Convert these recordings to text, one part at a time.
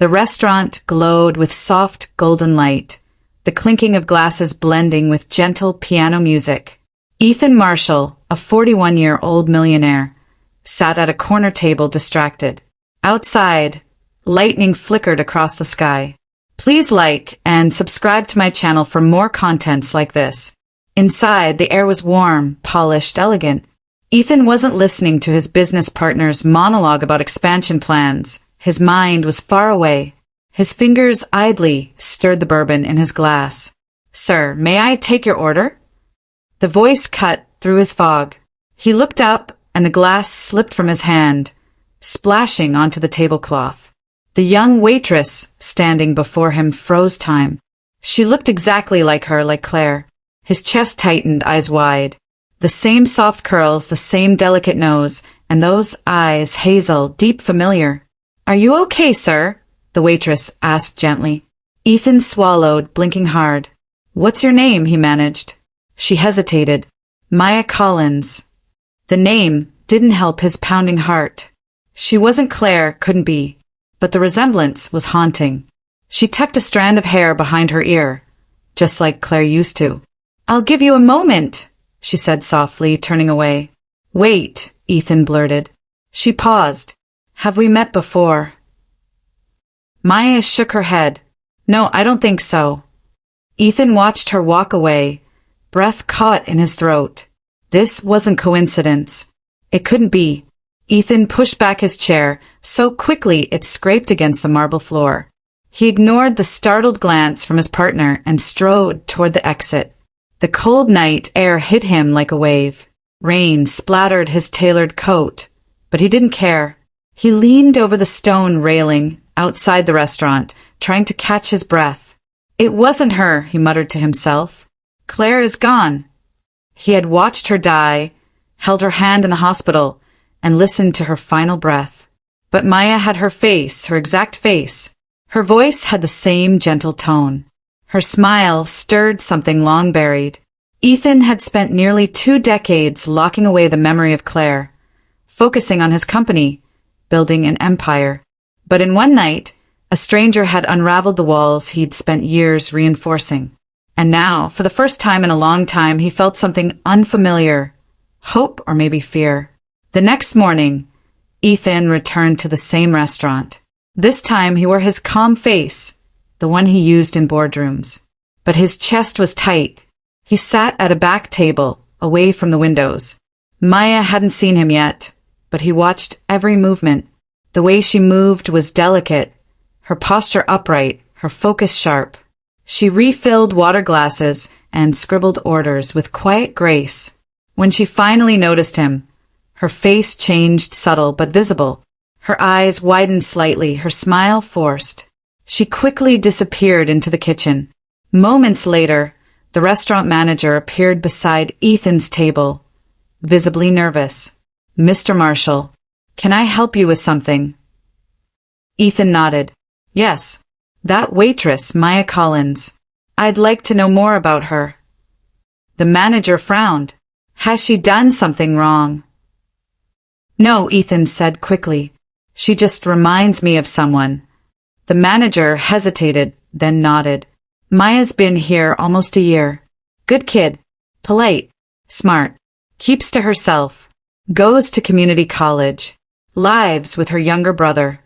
The restaurant glowed with soft golden light, the clinking of glasses blending with gentle piano music. Ethan Marshall, a 41-year-old millionaire, sat at a corner table distracted. Outside, lightning flickered across the sky. Please like and subscribe to my channel for more contents like this. Inside, the air was warm, polished, elegant. Ethan wasn't listening to his business partner's monologue about expansion plans. His mind was far away. His fingers idly stirred the bourbon in his glass. "Sir, may I take your order?" The voice cut through his fog. He looked up, and the glass slipped from his hand, splashing onto the tablecloth. The young waitress standing before him froze time. She looked exactly like her, like Claire. His chest tightened, eyes wide. The same soft curls, the same delicate nose, and those eyes, hazel, deep, familiar. "Are you okay, sir?" the waitress asked gently. Ethan swallowed, blinking hard. "What's your name?" he managed. She hesitated. "Maya Collins." The name didn't help his pounding heart. She wasn't Claire, couldn't be. But the resemblance was haunting. She tucked a strand of hair behind her ear, just like Claire used to. "I'll give you a moment," she said softly, turning away. "Wait," Ethan blurted. She paused. "Have we met before?" Maya shook her head. "No, I don't think so." Ethan watched her walk away, breath caught in his throat. This wasn't coincidence. It couldn't be. Ethan pushed back his chair so quickly it scraped against the marble floor. He ignored the startled glance from his partner and strode toward the exit. The cold night air hit him like a wave. Rain splattered his tailored coat, but he didn't care. He leaned over the stone railing outside the restaurant, trying to catch his breath. "It wasn't her," he muttered to himself. "Claire is gone." He had watched her die, held her hand in the hospital, and listened to her final breath. But Maya had her face, her exact face. Her voice had the same gentle tone. Her smile stirred something long buried. Ethan had spent nearly 2 decades locking away the memory of Claire, focusing on his company, building an empire. But in one night, a stranger had unraveled the walls he'd spent years reinforcing. And now, for the first time in a long time, he felt something unfamiliar. Hope or maybe fear. The next morning, Ethan returned to the same restaurant. This time he wore his calm face, the one he used in boardrooms. But his chest was tight. He sat at a back table, away from the windows. Maya hadn't seen him yet, but he watched every movement. The way she moved was delicate, her posture upright, her focus sharp. She refilled water glasses and scribbled orders with quiet grace. When she finally noticed him, her face changed, subtle but visible. Her eyes widened slightly, her smile forced. She quickly disappeared into the kitchen. Moments later, the restaurant manager appeared beside Ethan's table, visibly nervous. "Mr. Marshall, can I help you with something?" Ethan nodded. "Yes, that waitress, Maya Collins. I'd like to know more about her." The manager frowned. "Has she done something wrong?" "No," Ethan said quickly. "She just reminds me of someone." The manager hesitated, then nodded. "Maya's been here almost a year. Good kid. Polite. Smart. Keeps to herself. Goes to community college. Lives with her younger brother."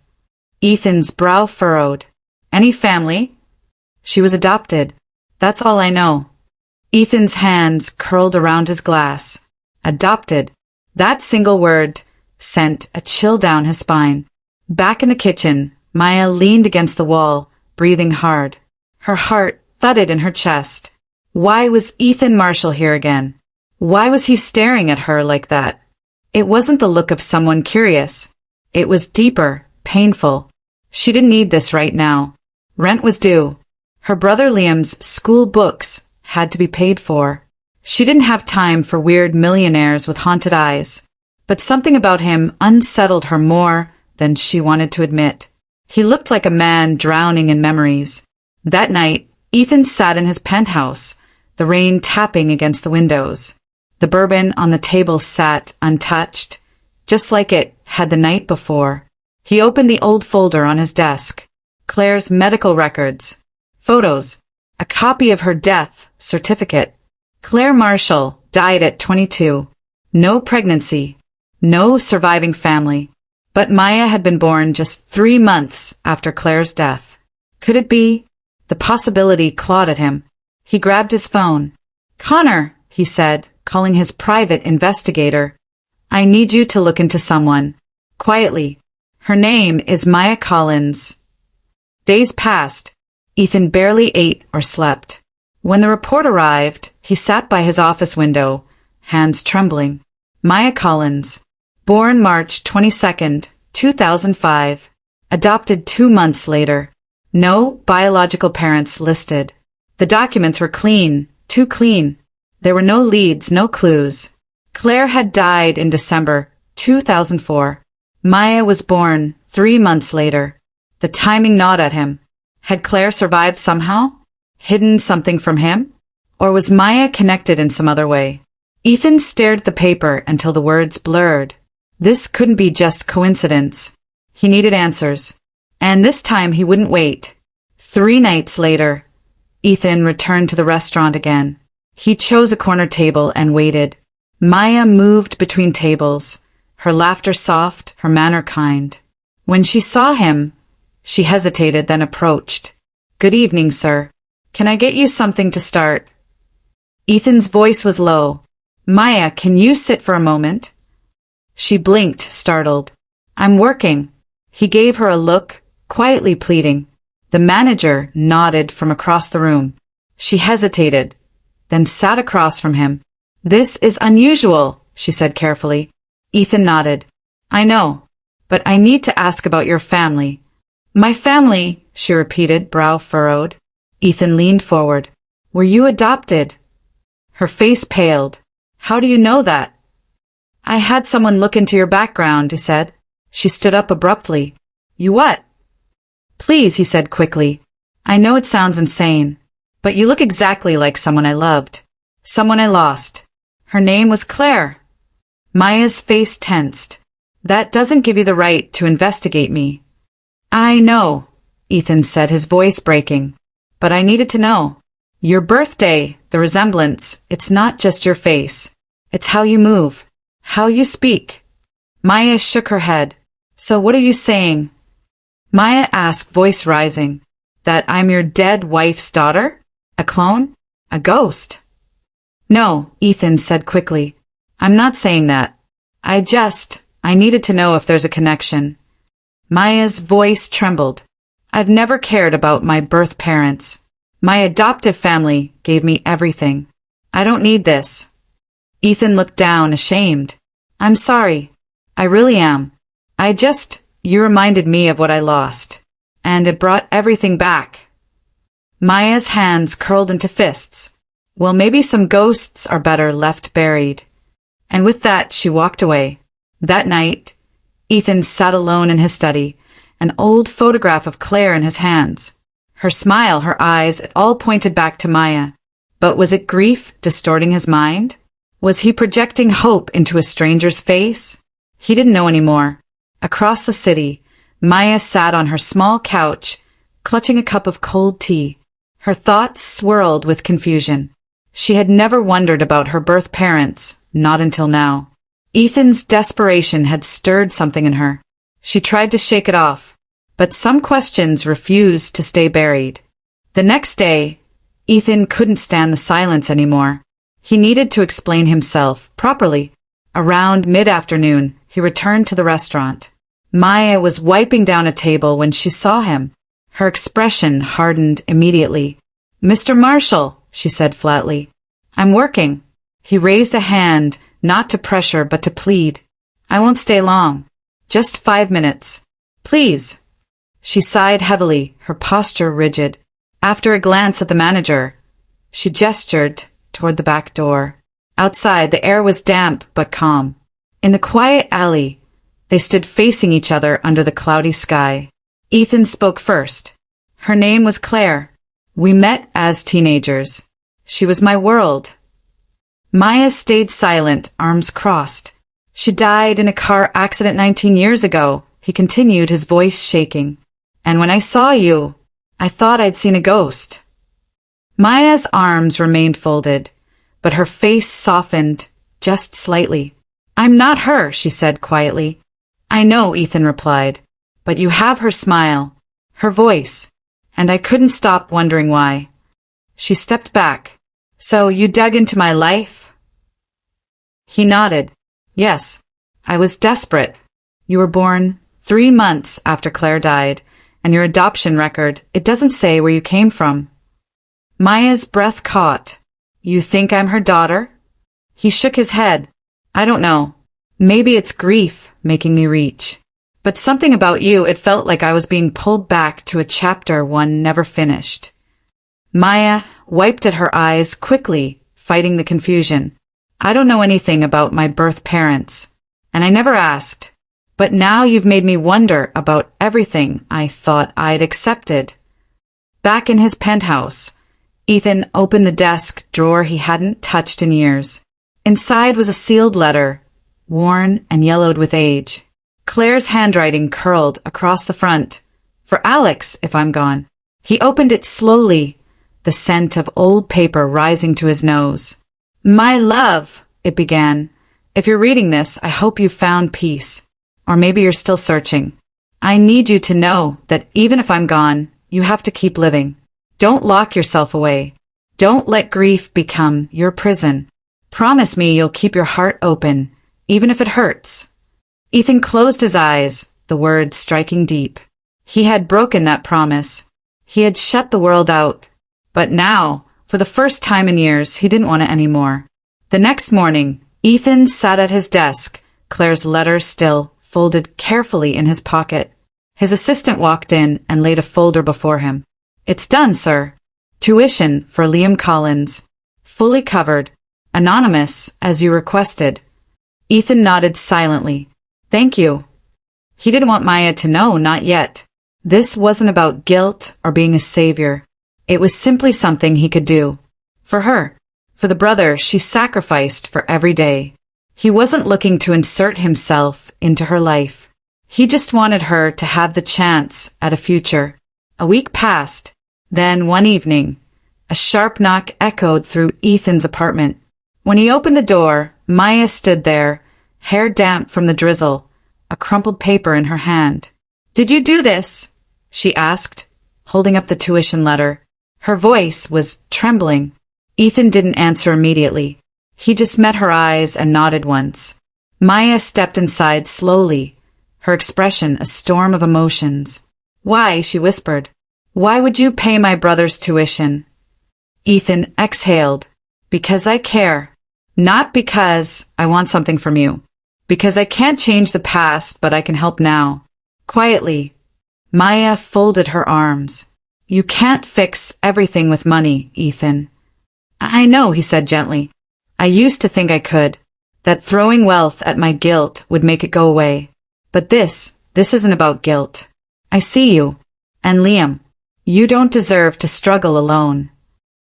Ethan's brow furrowed. "Any family?" "She was adopted. That's all I know." Ethan's hands curled around his glass. Adopted. That single word sent a chill down his spine. Back in the kitchen, Maya leaned against the wall, breathing hard. Her heart thudded in her chest. Why was Ethan Marshall here again? Why was he staring at her like that? It wasn't the look of someone curious. It was deeper, painful. She didn't need this right now. Rent was due. Her brother Liam's school books had to be paid for. She didn't have time for weird millionaires with haunted eyes. But something about him unsettled her more than she wanted to admit. He looked like a man drowning in memories. That night, Ethan sat in his penthouse, the rain tapping against the windows. The bourbon on the table sat untouched, just like it had the night before. He opened the old folder on his desk. Claire's medical records, photos, a copy of her death certificate. Claire Marshall died at 22. No pregnancy, no surviving family. But Maya had been born just 3 months after Claire's death. Could it be? The possibility clawed at him. He grabbed his phone. "Connor," he said, calling his private investigator. "I need you to look into someone. Quietly. Her name is Maya Collins." Days passed. Ethan barely ate or slept. When the report arrived, he sat by his office window, hands trembling. Maya Collins. Born March 22, 2005. Adopted 2 months later. No biological parents listed. The documents were clean, too clean. There were no leads, no clues. Claire had died in December 2004. Maya was born 3 months later. The timing gnawed at him. Had Claire survived somehow? Hidden something from him? Or was Maya connected in some other way? Ethan stared at the paper until the words blurred. This couldn't be just coincidence. He needed answers. And this time he wouldn't wait. 3 nights later, Ethan returned to the restaurant again. He chose a corner table and waited. Maya moved between tables, her laughter soft, her manner kind. When she saw him, she hesitated, then approached. "Good evening, sir. Can I get you something to start?" Ethan's voice was low. "Maya, can you sit for a moment?" She blinked, startled. "I'm working." He gave her a look, quietly pleading. The manager nodded from across the room. She hesitated, then sat across from him. "This is unusual," she said carefully. Ethan nodded. "I know, but I need to ask about your family." "My family," she repeated, brow furrowed. Ethan leaned forward. "Were you adopted?" Her face paled. "How do you know that?" "I had someone look into your background," he said. She stood up abruptly. "You what?" "Please," he said quickly. "I know it sounds insane, but you look exactly like someone I loved. Someone I lost. Her name was Claire." Maya's face tensed. "That doesn't give you the right to investigate me." "I know," Ethan said, his voice breaking. "But I needed to know. Your birthday, the resemblance, it's not just your face. It's how you move, how you speak." Maya shook her head. "So what are you saying?" Maya asked, voice rising. "That I'm your dead wife's daughter? A clone? A ghost?" "No," Ethan said quickly. "I'm not saying that. I needed to know if there's a connection." Maya's voice trembled. "I've never cared about my birth parents. My adoptive family gave me everything. I don't need this." Ethan looked down, ashamed. "I'm sorry. I really am. You reminded me of what I lost. And it brought everything back." Maya's hands curled into fists. "Well, maybe some ghosts are better left buried." And with that, she walked away. That night, Ethan sat alone in his study, an old photograph of Claire in his hands. Her smile, her eyes, it all pointed back to Maya. But was it grief distorting his mind? Was he projecting hope into a stranger's face? He didn't know anymore. Across the city, Maya sat on her small couch, clutching a cup of cold tea. Her thoughts swirled with confusion. She had never wondered about her birth parents, not until now. Ethan's desperation had stirred something in her. She tried to shake it off, but some questions refused to stay buried. The next day, Ethan couldn't stand the silence anymore. He needed to explain himself properly. Around mid-afternoon, he returned to the restaurant. Maya was wiping down a table when she saw him. Her expression hardened immediately. "Mr. Marshall," she said flatly. "I'm working." He raised a hand, not to pressure but to plead. "I won't stay long. Just 5 minutes. Please." She sighed heavily, her posture rigid. After a glance at the manager, she gestured toward the back door. Outside, the air was damp but calm. In the quiet alley, they stood facing each other under the cloudy sky. Ethan spoke first. "Her name was Claire. We met as teenagers. She was my world." Maya stayed silent, arms crossed. "She died in a car accident 19 years ago," he continued, his voice shaking. And when I saw you, I thought I'd seen a ghost." Maya's arms remained folded, but her face softened just slightly. "I'm not her," she said quietly. "I know," Ethan replied, "but you have her smile, her voice, and I couldn't stop wondering why." She stepped back. "So you dug into my life?" He nodded. "Yes. I was desperate. You were born 3 months after Claire died, and your adoption record, it doesn't say where you came from." Maya's breath caught. "You think I'm her daughter?" He shook his head. "I don't know. Maybe it's grief making me reach. But something about you, it felt like I was being pulled back to a chapter one never finished." Maya wiped at her eyes quickly, fighting the confusion. "I don't know anything about my birth parents, and I never asked. But now you've made me wonder about everything I thought I'd accepted." Back in his penthouse, Ethan opened the desk drawer he hadn't touched in years. Inside was a sealed letter, worn and yellowed with age. Claire's handwriting curled across the front. "For Alex, if I'm gone." He opened it slowly, the scent of old paper rising to his nose. "My love," it began. "If you're reading this, I hope you've found peace. Or maybe you're still searching. I need you to know that even if I'm gone, you have to keep living. Don't lock yourself away. Don't let grief become your prison. Promise me you'll keep your heart open, even if it hurts." Ethan closed his eyes, the words striking deep. He had broken that promise. He had shut the world out. But now, for the first time in years, he didn't want it anymore. The next morning, Ethan sat at his desk, Claire's letter still folded carefully in his pocket. His assistant walked in and laid a folder before him. "It's done, sir. Tuition for Liam Collins. Fully covered. Anonymous, as you requested." Ethan nodded silently. "Thank you." He didn't want Maya to know, not yet. This wasn't about guilt or being a savior. It was simply something he could do. For her. For the brother she sacrificed for every day. He wasn't looking to insert himself into her life. He just wanted her to have the chance at a future. A week passed. Then, one evening, a sharp knock echoed through Ethan's apartment. When he opened the door, Maya stood there, hair damp from the drizzle, a crumpled paper in her hand. "Did you do this?" she asked, holding up the tuition letter. Her voice was trembling. Ethan didn't answer immediately. He just met her eyes and nodded once. Maya stepped inside slowly, her expression a storm of emotions. "Why?" she whispered. "Why would you pay my brother's tuition?" Ethan exhaled. "Because I care. Not because I want something from you. Because I can't change the past, but I can help now." Quietly, Maya folded her arms. "You can't fix everything with money, Ethan." "I know," he said gently. "I used to think I could. That throwing wealth at my guilt would make it go away. But this isn't about guilt. I see you. And Liam, you don't deserve to struggle alone."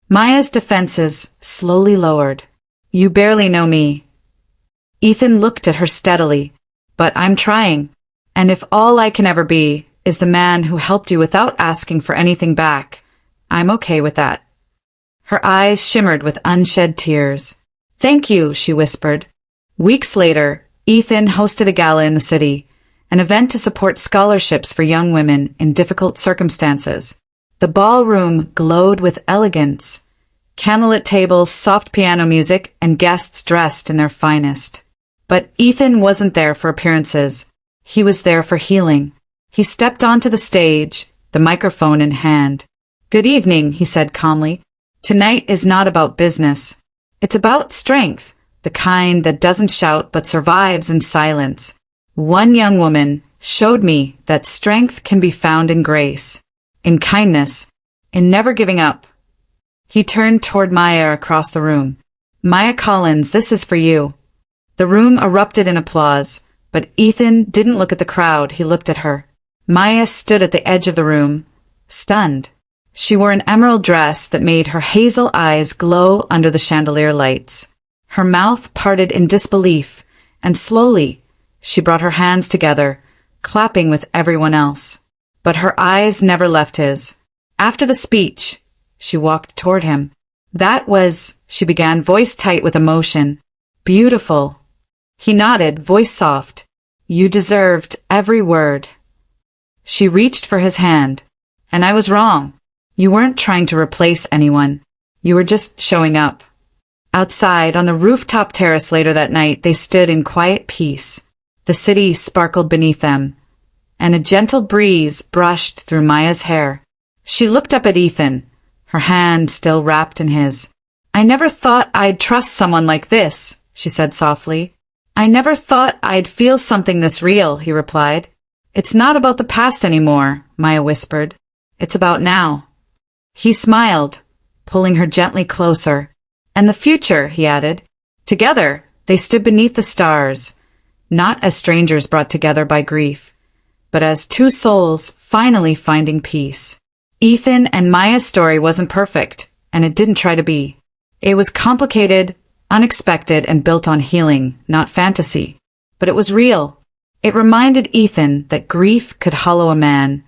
Maya's defenses slowly lowered. "You barely know me." Ethan looked at her steadily. "But I'm trying. And if all I can ever be is the man who helped you without asking for anything back, I'm okay with that." Her eyes shimmered with unshed tears. "Thank you," she whispered. Weeks later, Ethan hosted a gala in the city, an event to support scholarships for young women in difficult circumstances. The ballroom glowed with elegance. Candlelit tables, soft piano music, and guests dressed in their finest. But Ethan wasn't there for appearances. He was there for healing. He stepped onto the stage, the microphone in hand. "Good evening," he said calmly. "Tonight is not about business. It's about strength, the kind that doesn't shout but survives in silence. One young woman showed me that strength can be found in grace, in kindness, in never giving up." He turned toward Maya across the room. "Maya Collins, this is for you." The room erupted in applause, but Ethan didn't look at the crowd, he looked at her. Maya stood at the edge of the room, stunned. She wore an emerald dress that made her hazel eyes glow under the chandelier lights. Her mouth parted in disbelief, and slowly she brought her hands together, clapping with everyone else. but her eyes never left his. After the speech, she walked toward him. That was, she began, voice tight with emotion. Beautiful. He nodded, voice soft. You deserved every word. She reached for his hand. And I was wrong. You weren't trying to replace anyone. You were just showing up. Outside, on the rooftop terrace later that night, they stood in quiet peace. The city sparkled beneath them, and a gentle breeze brushed through Maya's hair. She looked up at Ethan, her hand still wrapped in his. I never thought I'd trust someone like this, she said softly. I never thought I'd feel something this real, he replied. It's not about the past anymore, Maya whispered. It's about now. He smiled, pulling her gently closer. And the future, he added. Together, they stood beneath the stars, not as strangers brought together by grief, but as two souls finally finding peace. Ethan and Maya's story wasn't perfect, and it didn't try to be. It was complicated, unexpected, and built on healing, not fantasy. But it was real. It reminded Ethan that grief could hollow a man,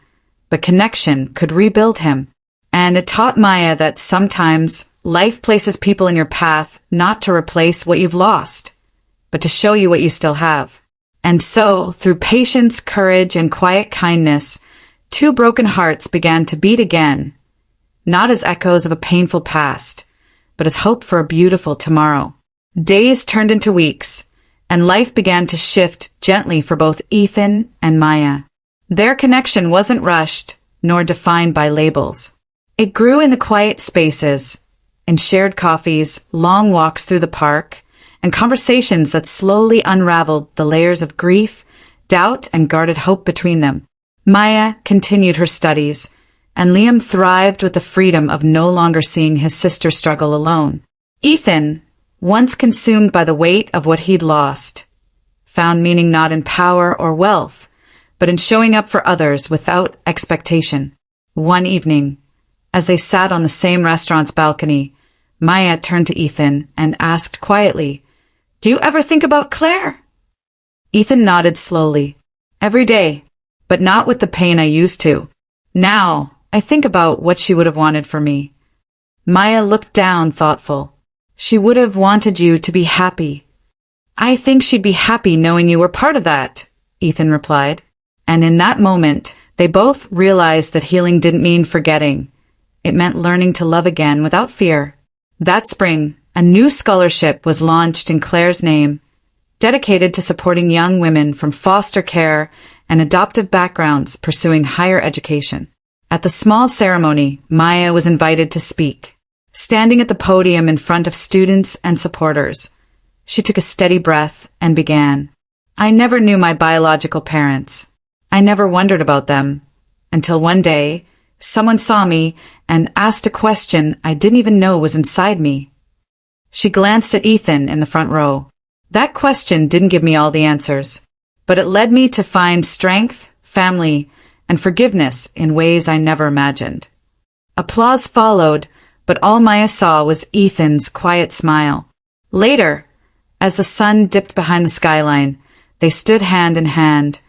but connection could rebuild him. And it taught Maya that sometimes life places people in your path not to replace what you've lost, but to show you what you still have. And so, through patience, courage, and quiet kindness, two broken hearts began to beat again, not as echoes of a painful past, but as hope for a beautiful tomorrow. Days turned into weeks, and life began to shift gently for both Ethan and Maya. Their connection wasn't rushed, nor defined by labels. It grew in the quiet spaces, in shared coffees, long walks through the park, and conversations that slowly unraveled the layers of grief, doubt, and guarded hope between them. Maya continued her studies, and Liam thrived with the freedom of no longer seeing his sister struggle alone. Ethan, once consumed by the weight of what he'd lost, found meaning not in power or wealth, but in showing up for others without expectation. One evening, as they sat on the same restaurant's balcony, Maya turned to Ethan and asked quietly, Do you ever think about Claire? Ethan nodded slowly. Every day, but not with the pain I used to. Now, I think about what she would have wanted for me. Maya looked down, thoughtful. She would have wanted you to be happy. I think she'd be happy knowing you were part of that, Ethan replied. And in that moment, they both realized that healing didn't mean forgetting. It meant learning to love again without fear. That spring, a new scholarship was launched in Claire's name, dedicated to supporting young women from foster care and adoptive backgrounds pursuing higher education. At the small ceremony, Maya was invited to speak. Standing at the podium in front of students and supporters, she took a steady breath and began. I never knew my biological parents. I never wondered about them, until one day, someone saw me and asked a question I didn't even know was inside me. She glanced at Ethan in the front row. That question didn't give me all the answers, but it led me to find strength, family, and forgiveness in ways I never imagined. Applause followed, but all Maya saw was Ethan's quiet smile. Later, as the sun dipped behind the skyline, they stood hand in hand,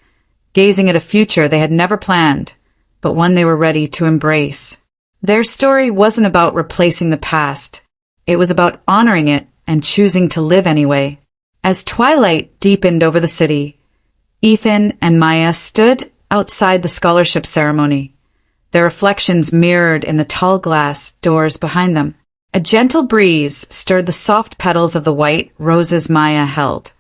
gazing at a future they had never planned, but one they were ready to embrace. Their story wasn't about replacing the past. It was about honoring it and choosing to live anyway. As twilight deepened over the city, Ethan and Maya stood outside the scholarship ceremony, their reflections mirrored in the tall glass doors behind them. A gentle breeze stirred the soft petals of the white roses Maya held,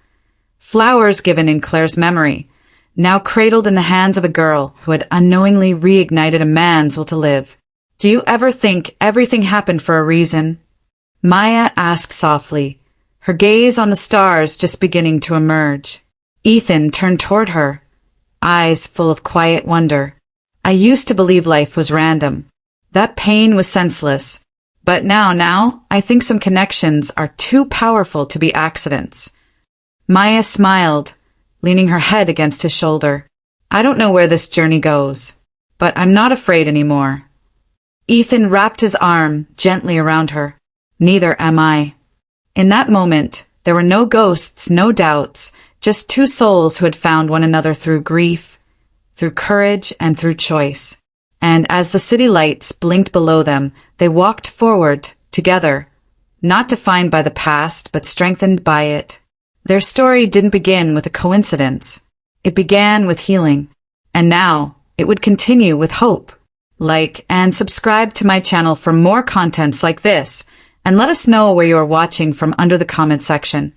flowers given in Claire's memory, now cradled in the hands of a girl who had unknowingly reignited a man's will to live. Do you ever think everything happened for a reason? Maya asked softly, her gaze on the stars just beginning to emerge. Ethan turned toward her, eyes full of quiet wonder. I used to believe life was random. That pain was senseless. But now, I think some connections are too powerful to be accidents. Maya smiled, leaning her head against his shoulder. I don't know where this journey goes, but I'm not afraid anymore. Ethan wrapped his arm gently around her. Neither am I. In that moment, there were no ghosts, no doubts, just two souls who had found one another through grief, through courage and through choice. And as the city lights blinked below them, they walked forward, together, not defined by the past, but strengthened by it. Their story didn't begin with a coincidence. It began with healing. And now, it would continue with hope. Like and subscribe to my channel for more contents like this, and let us know where you are watching from under the comment section.